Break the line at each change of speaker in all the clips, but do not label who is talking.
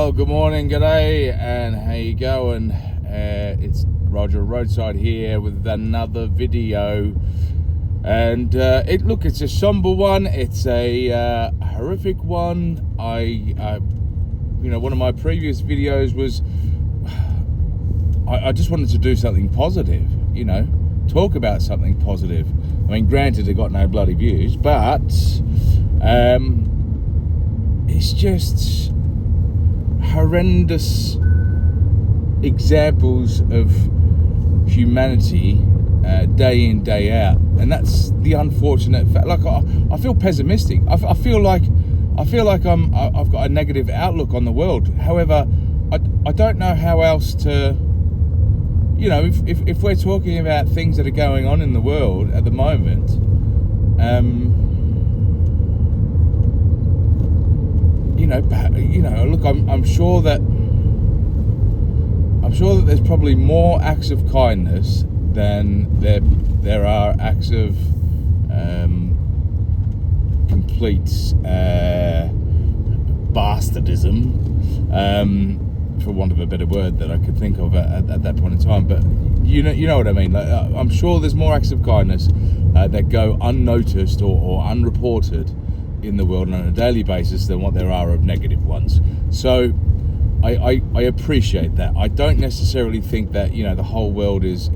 Well, good morning, g'day, and how you going? It's Roger Roadside here with another video, and it's a somber one. It's a horrific one. One of my previous videos was I just wanted to do something positive, talk about something positive. I mean, granted, it got no bloody views, but it's just horrendous examples of humanity day in, day out, and that's the unfortunate fact. Like, I feel pessimistic. I feel like I've got a negative outlook on the world. However, I don't know how else to, if we're talking about things that are going on in the world at the moment, look, I'm sure that there's probably more acts of kindness than there are acts of complete bastardism, for want of a better word that I could think of at that point in time. But you know what I mean. Like, I'm sure there's more acts of kindness that go unnoticed or unreported in the world on a daily basis than what there are of negative ones. So I appreciate that. I don't necessarily think that the whole world is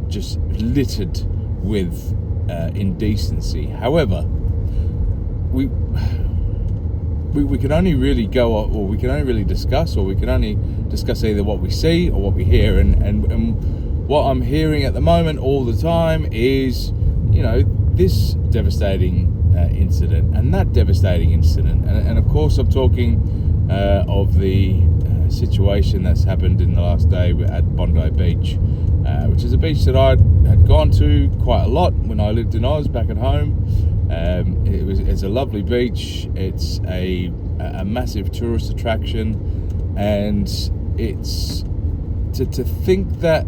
just littered with indecency. However, we can only really go, or we can only really discuss, or we can only discuss either what we see or what we hear. And what I'm hearing at the moment all the time is, this devastating incident and that devastating incident. And of course, I'm talking of the situation that's happened in the last day at Bondi Beach, which is a beach that I had gone to quite a lot when I lived in Oz back at home. It's a lovely beach. It's a massive tourist attraction, and it's to think that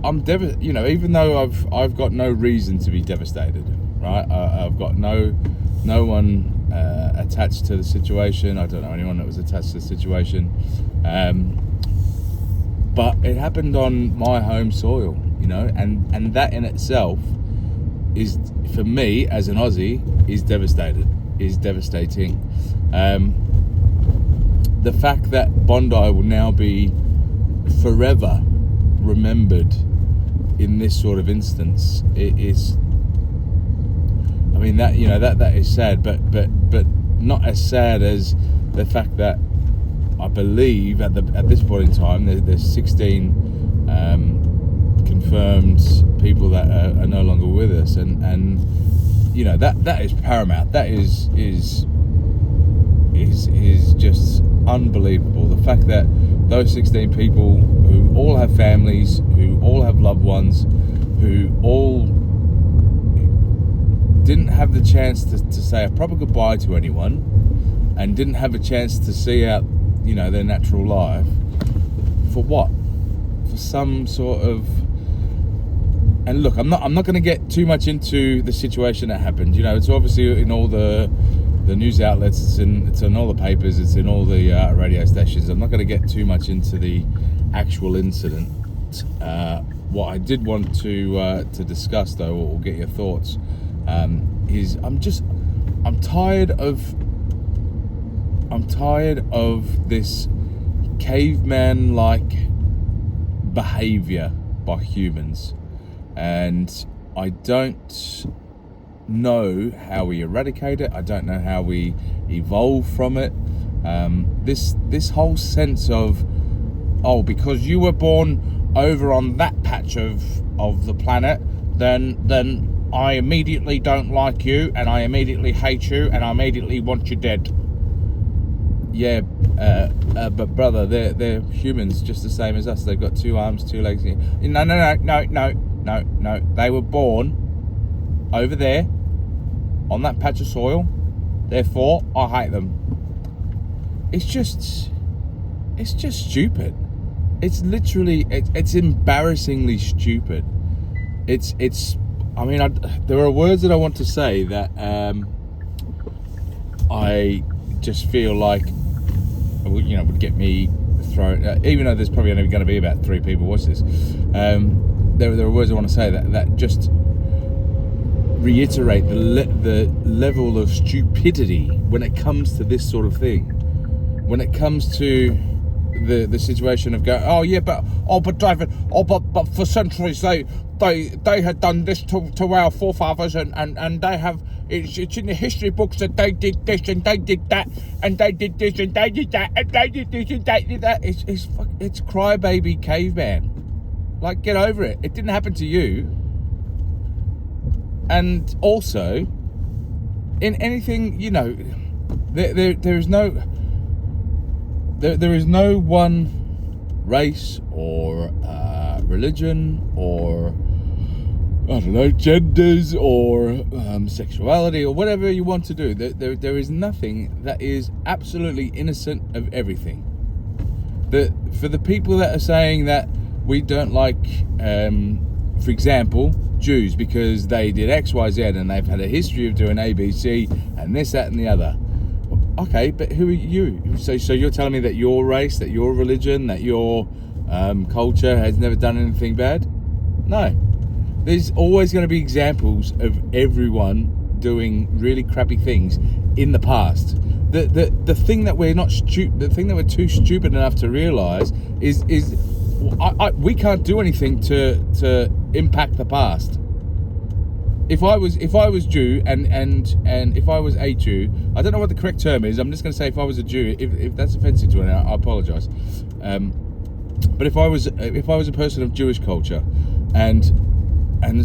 I'm devastated. Even though I've got no reason to be devastated, right? I've got no one attached to the situation. I don't know anyone that was attached to the situation, but it happened on my home soil, and that in itself is, for me as an Aussie, is devastating. The fact that Bondi will now be forever remembered in this sort of instance, it is, that is sad, but not as sad as the fact that I believe at this point in time there's 16 confirmed people that are no longer with us, and that is paramount. That is just unbelievable. The fact that those 16 people, who all have families, who all have loved ones, who all didn't have the chance to say a proper goodbye to anyone, and didn't have a chance to see out, their natural life, for what? For some sort of... And look, I'm not going to get too much into the situation that happened. It's obviously in all the news outlets, it's in all the papers, it's in all the radio stations. I'm not going to get too much into the actual incident. What I did want to discuss, though, or get your thoughts, is I'm tired of this caveman-like behavior by humans, and I don't know how we eradicate it. I don't know how we evolve from it. This whole sense of, because you were born over on that patch of the planet, then I immediately don't like you, and I immediately hate you, and I immediately want you dead. Yeah, but brother, they're humans just the same as us. They've got 2 arms, 2 legs. No. They were born over there on that patch of soil. Therefore, I hate them. It's just stupid. It's literally, it's embarrassingly stupid. There are words that I want to say that I just feel like, would get me thrown. Even though there's probably only going to be about 3 people watch this, there are words I want to say that just reiterate the level of stupidity when it comes to this sort of thing. When it comes to the situation of going, but David, but for centuries they had done this to our forefathers, and they have, it's in the history books that they did this and they did that and they did this and they did that and they did this and they did that. It's crybaby caveman. Like, get over it. It didn't happen to you. And also, in anything, there is no one race or religion or, I don't know, genders or sexuality or whatever you want to do. There is nothing that is absolutely innocent of everything. For the people that are saying that we don't like, for example, Jews because they did X, Y, Z and they've had a history of doing A, B, C and this, that and the other. Okay, but who are you? So you're telling me that your race, that your religion, that your culture has never done anything bad? No. There's always going to be examples of everyone doing really crappy things in the past. The thing that we're not the thing that we're too stupid enough to realise is we can't do anything to impact the past. If I was Jew and if I was a Jew, I don't know what the correct term is. I'm just going to say if I was a Jew. If that's offensive to anyone, I apologise. But if I was a person of Jewish culture, and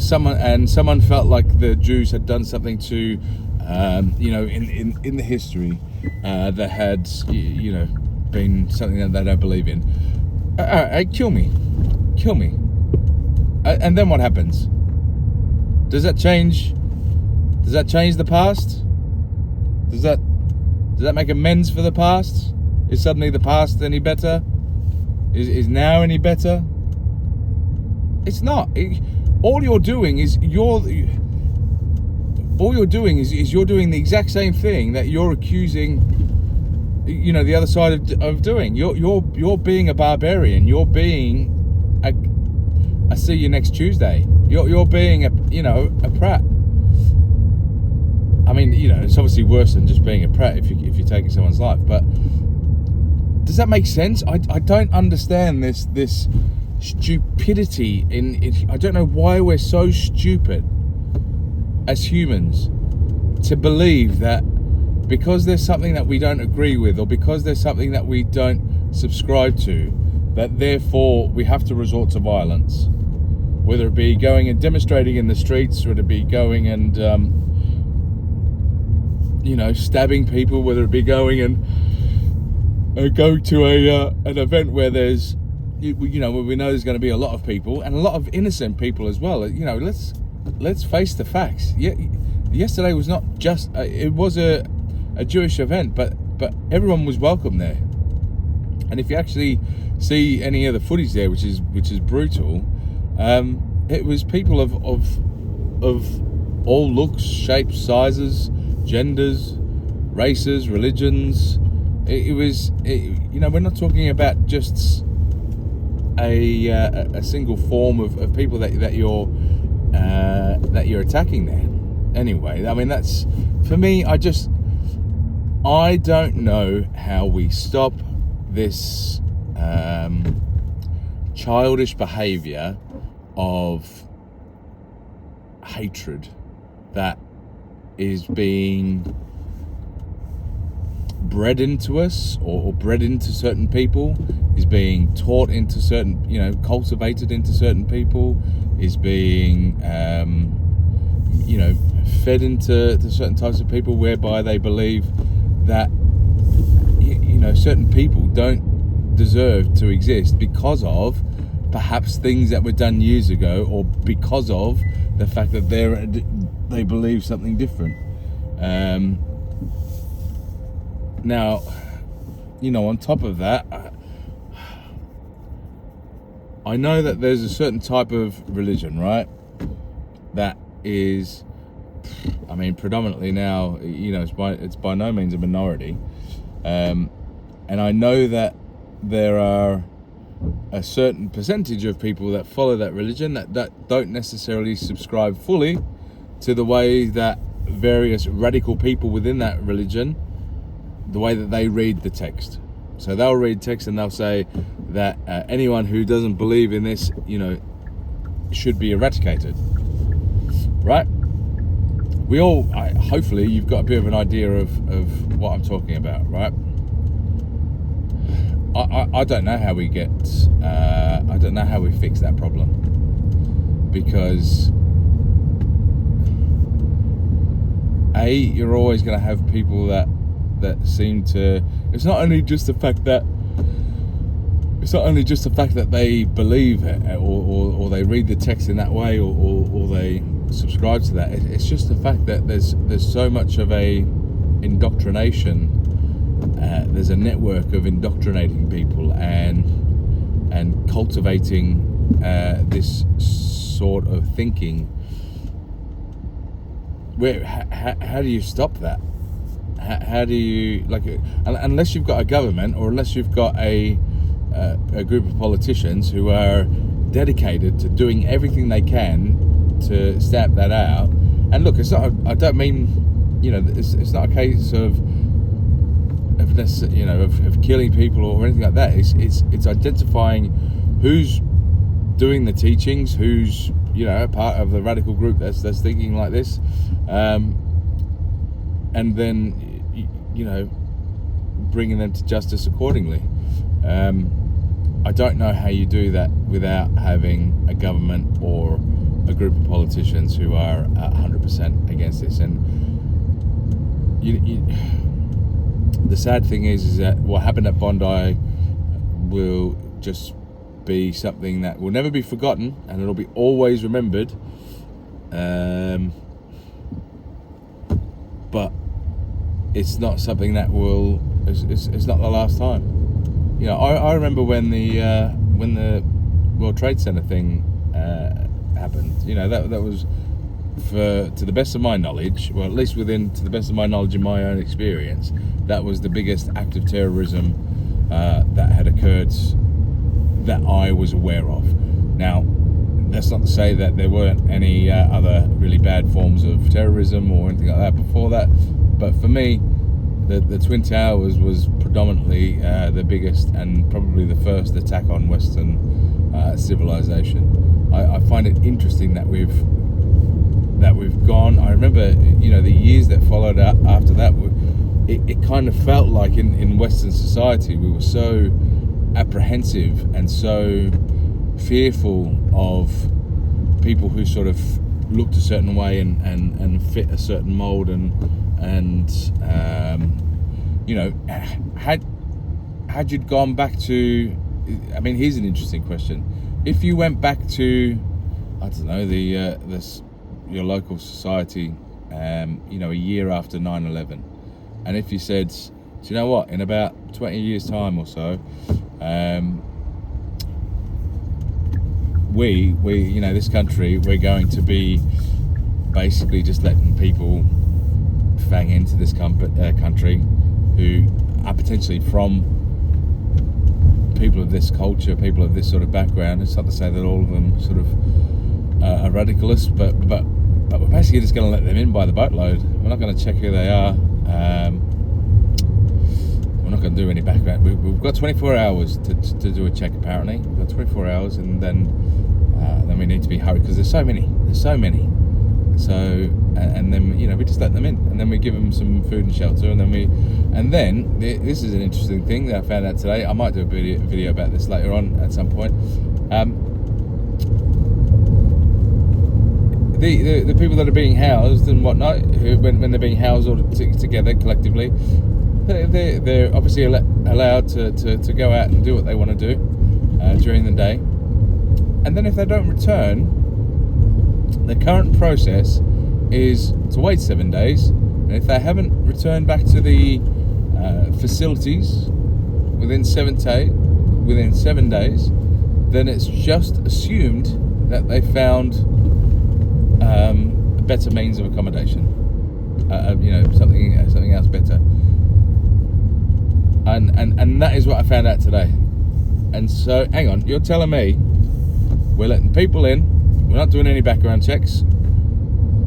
someone felt like the Jews had done something to, in the history, that had been something that they don't believe in, kill me, and then what happens? Does that change the past? Does that make amends for the past? Is suddenly the past any better? Is now any better? It's not. All you're doing is you're doing the exact same thing that you're accusing, the other side of doing. You're being a barbarian. You're being I see you next Tuesday. You're being a prat. I mean, it's obviously worse than just being a prat if you're taking someone's life. But does that make sense? I don't understand this stupidity in I don't know why we're so stupid as humans to believe that because there's something that we don't agree with, or because there's something that we don't subscribe to, that therefore we have to resort to violence. Whether it be going and demonstrating in the streets, whether it be going and stabbing people, whether it be going and going to an event where there's where we know there's going to be a lot of people and a lot of innocent people as well. Let's face the facts. Yesterday was not just it was a Jewish event, but everyone was welcome there. And if you actually see any of the footage there, which is brutal, it was people of all looks, shapes, sizes, genders, races, religions. We're not talking about just a single form of people that you're attacking there. Anyway, I mean, that's, for me, I don't know how we stop this childish behaviour of hatred that is being bred into us, or bred into certain people, is being taught into certain, cultivated into certain people, is being fed into certain types of people, whereby they believe that certain people don't deserve to exist because of perhaps things that were done years ago, or because of the fact that they believe something different. Now, on top of that, I know that there's a certain type of religion, right, that is, I mean, predominantly now, it's by no means a minority, and I know that there are a certain percentage of people that follow that religion that don't necessarily subscribe fully to the way that various radical people within that religion, the way that they read the text. So they'll read text and they'll say that anyone who doesn't believe in this, should be eradicated, right? Hopefully you've got a bit of an idea of what I'm talking about, right? I don't know how we I don't know how we fix that problem, because you're always going to have people that seem to. It's not only just the fact that they believe it or they read the text in that way or they subscribe to that. It's just the fact that there's so much of a indoctrination. There's a network of indoctrinating people and cultivating this sort of thinking. How do you stop that? How do you, unless you've got a government, or unless you've got a group of politicians who are dedicated to doing everything they can to stamp that out. And look, it's not. I don't mean, it's not a case of killing people or anything like that. It's identifying who's doing the teachings, who's part of the radical group that's thinking like this, and then bringing them to justice accordingly. I don't know how you do that without having a government or a group of politicians who are 100% against this. And the sad thing is that what happened at Bondi will just be something that will never be forgotten, and it'll be always remembered. But it's not something that will. It's not the last time. I remember when the World Trade Center thing happened. That was, to the best of my knowledge, well, at least to the best of my knowledge and my own experience, that was the biggest act of terrorism that had occurred that I was aware of. Now, that's not to say that there weren't any other really bad forms of terrorism or anything like that before that, but for me, the Twin Towers was predominantly the biggest and probably the first attack on Western civilization. I find it interesting that we've gone. I remember, the years that followed after that. It kind of felt like in Western society we were so apprehensive and so fearful of people who sort of looked a certain way and fit a certain mold and had you gone back to, I mean, here's an interesting question. If you went back to, I don't know, your local society, a year after 9/11, and if you said, do you know what, in about 20 years time or so, this country, we're going to be basically just letting people fang into this country who are potentially from people of this culture, people of this sort of background. It's not to say that all of them sort of are radicalists, but we're basically just going to let them in by the boatload. We're not going to check who they are. We're not going to do any background. We've got 24 hours to do a check, apparently. We've got 24 hours, and then we need to be hurried because there's so many. So, and then we just let them in, and then we give them some food and shelter, and then this is an interesting thing that I found out today. I might do a video about this later on at some point. The people that are being housed and whatnot, when they're being housed all together collectively, they're obviously allowed to go out and do what they want to do during the day, and then if they don't return, the current process is to wait 7 days, and if they haven't returned back to the facilities within 7 days, then it's just assumed that they found a better means of accommodation. something else better. And that is what I found out today. And so, hang on, you're telling me we're letting people in, we're not doing any background checks.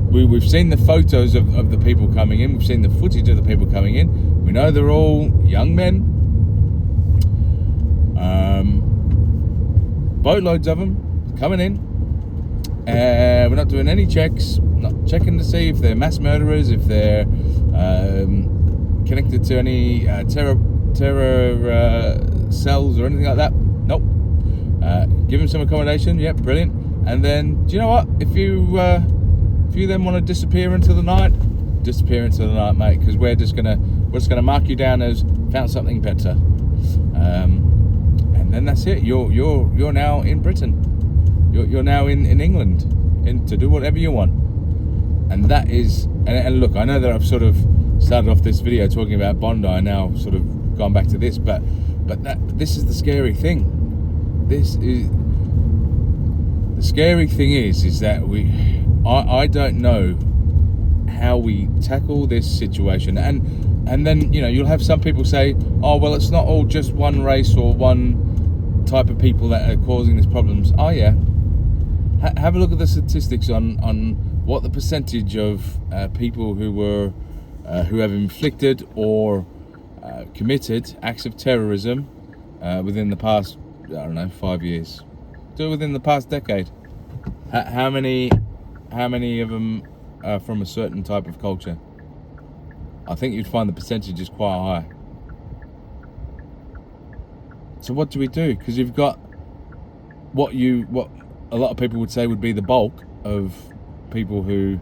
We've seen the photos of the people coming in, we've seen the footage of the people coming in. We know they're all young men, boatloads of them coming in. We're not doing any checks, not checking to see if they're mass murderers, if they're connected to any terror cells or anything like that. Nope. Give them some accommodation. Yep, brilliant. And then, do you know what? If you then want to disappear into the night, mate, because we're just gonna mark you down as found something better. And then that's it. You're now in Britain. You're now in England, to do whatever you want. And that is, and look, I know that I've sort of started off this video talking about Bondi, and now sort of gone back to this, but this is the scary thing. The scary thing is that I don't know how we tackle this situation, and then you'll have some people say, oh well, it's not all just one race or one type of people that are causing these problems. Oh yeah, have a look at the statistics on what the percentage of people who have inflicted or committed acts of terrorism within the past 5 years, within the past decade. How many of them are from a certain type of culture? I think you'd find the percentage is quite high. So what do we do? Because you've got what a lot of people would say would be the bulk of people who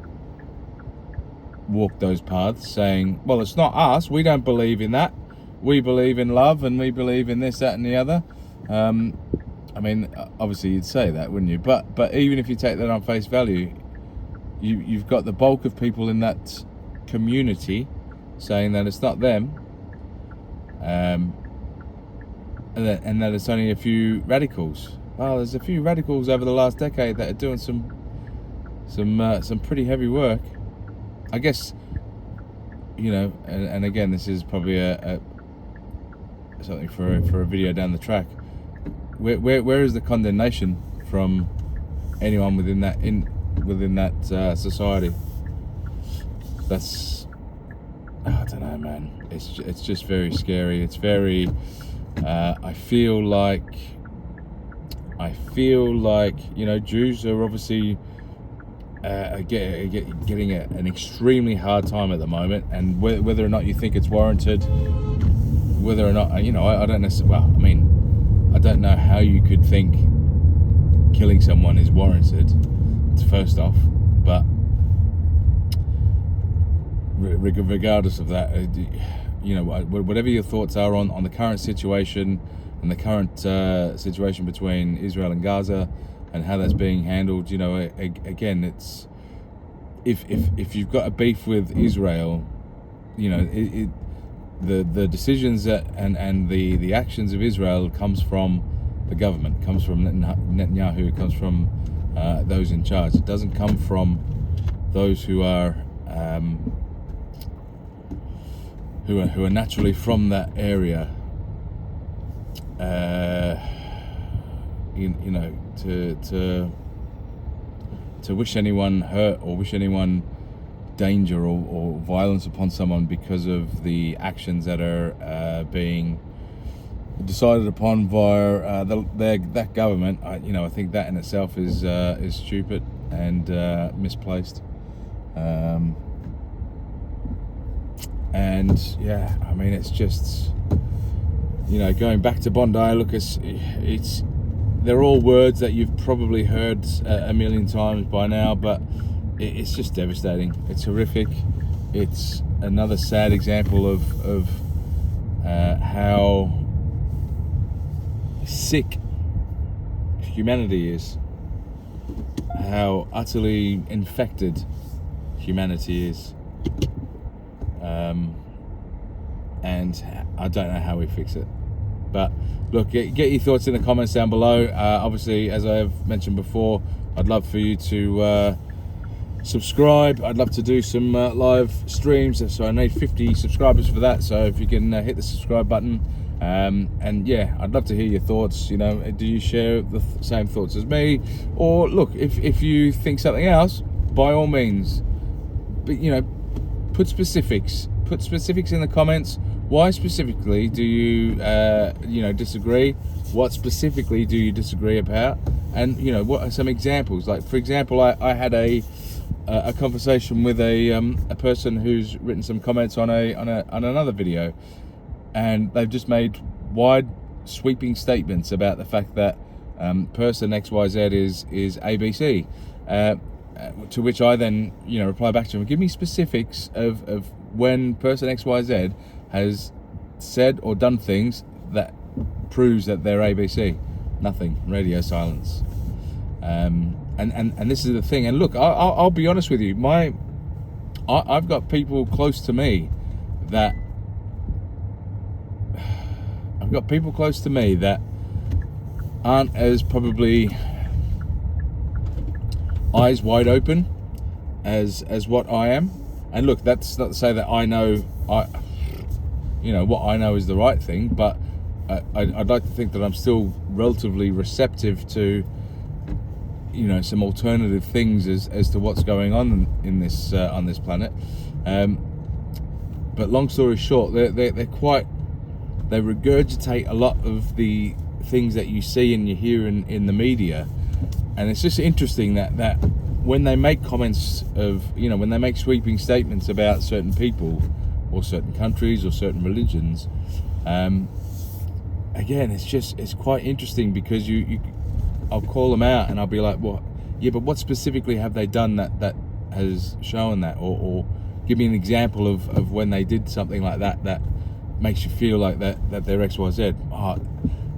walk those paths, saying, well, it's not us, we don't believe in that, we believe in love and we believe in this, that and the other. I mean, obviously you'd say that, wouldn't you? But even if you take that on face value, you've got the bulk of people in that community saying that it's not them, and that it's only a few radicals. Well, there's a few radicals over the last decade that are doing some pretty heavy work. I guess, and again, this is probably a something for a video down the track. Where is the condemnation from anyone within that society? That's, I don't know, man. It's just very scary. It's very. I feel like Jews are obviously getting an extremely hard time at the moment, and whether or not you think it's warranted, whether or not I don't necessarily. Well, I mean, I don't know how you could think killing someone is warranted, first off, but regardless of that, whatever your thoughts are on the current situation and the current situation between Israel and Gaza and how that's being handled, again, it's if you've got a beef with Israel, the decisions and the actions of Israel comes from the government, comes from Netanyahu, comes from those in charge. It doesn't come from those who are naturally from that area. To wish anyone hurt or wish anyone danger or violence upon someone because of the actions that are being decided upon via that government, I think that in itself is stupid and misplaced. And yeah, I mean, it's just, going back to Bondi, look, it's they're all words that you've probably heard a million times by now, but it's just devastating. It's horrific. It's another sad example of how sick humanity is, how utterly infected humanity is, and I don't know how we fix it. But look, get your thoughts in the comments down below. Obviously, as I have mentioned before, I'd love for you to subscribe. I'd love to do some live streams, so I need 50 subscribers for that. So if you can hit the subscribe button, and yeah, I'd love to hear your thoughts. You know, do you share the same thoughts as me, or look, if you think something else, by all means, but you know, put specifics in the comments. Why specifically do you disagree? What specifically do you disagree about? And you know, what are some examples? Like, for example, I had a conversation with a person who's written some comments on another video, and they've just made wide sweeping statements about the fact that person XYZ is ABC. To which I then reply back to them, give me specifics of when person XYZ has said or done things that proves that they're ABC. Nothing. Radio silence. And this is the thing. And look, I'll be honest with you. I've got people close to me that aren't as probably eyes wide open as what I am. And look, that's not to say that I know what I know is the right thing, but I'd like to think that I'm still relatively receptive to some alternative things as to what's going on in this on this planet. But long story short, they regurgitate a lot of the things that you see and you hear in the media, and it's just interesting that when they make comments when they make sweeping statements about certain people or certain countries or certain religions, again, it's quite interesting, because I'll call them out and I'll be like, well, yeah, but what specifically have they done that has shown that, or give me an example of when they did something like that makes you feel like that they're XYZ.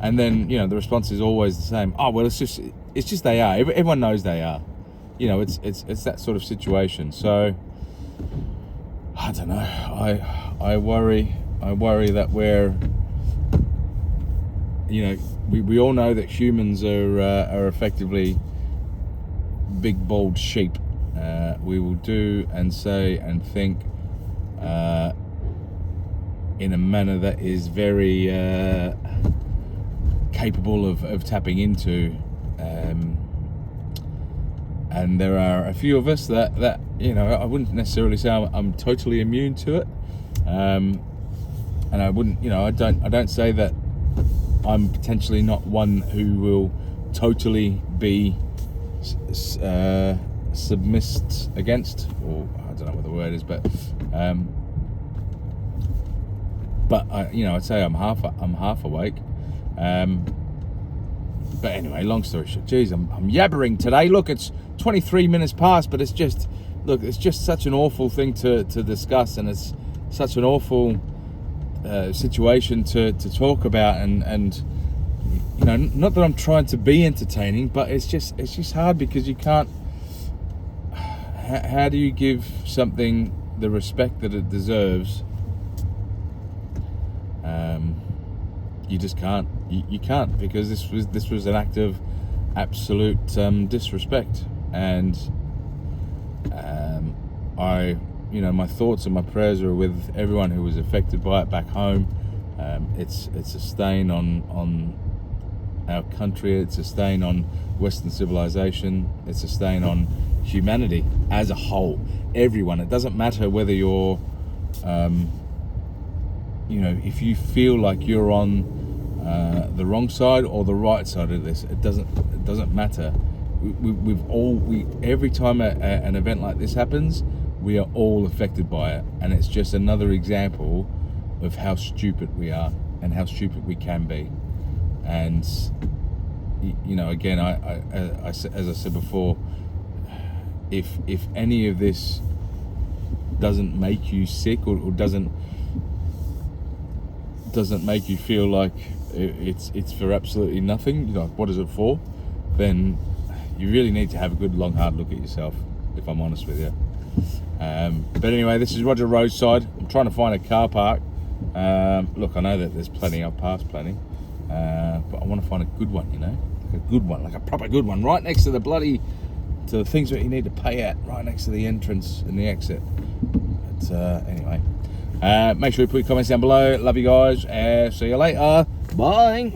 And then the response is always the same. Oh, well, it's just they are. Everyone knows they are. It's that sort of situation. So I don't know. I worry that we're we all know that humans are effectively big bald sheep. We will do and say and think in a manner that is very capable of tapping into, and there are a few of us that I wouldn't necessarily say I'm totally immune to it, and I wouldn't I don't say that I'm potentially not one who will totally be submissed against, or I don't know what the word is, but I'd say I'm half awake. But anyway, long story short, geez, I'm yabbering today. Look, it's 23 minutes past, but it's just such an awful thing to discuss, and it's such an awful situation to talk about, and not that I'm trying to be entertaining, but it's just hard, because you can't. How do you give something the respect that it deserves? You just can't. You can't, because this was an act of absolute disrespect, and my thoughts and my prayers are with everyone who was affected by it back home. It's a stain on our country. It's a stain on Western civilization. It's a stain on humanity as a whole. Everyone. It doesn't matter whether you're if you feel like you're on the wrong side or the right side of this, it doesn't matter. Every time an event like this happens, we are all affected by it, and it's just another example of how stupid we are and how stupid we can be. And again, I as I said before, if any of this doesn't make you sick, or doesn't make you feel like it's for absolutely nothing, what is it for, then you really need to have a good long hard look at yourself, if I'm honest with you. But anyway, this is Roger Roadside. I'm trying to find a car park. Look, I know that there's plenty. I've passed plenty, but I want to find a good one, like a good one, like a proper good one, right next to the bloody to the things that you need to pay at right next to the entrance and the exit. But anyway, make sure you put your comments down below. Love you guys. See you later. Bye.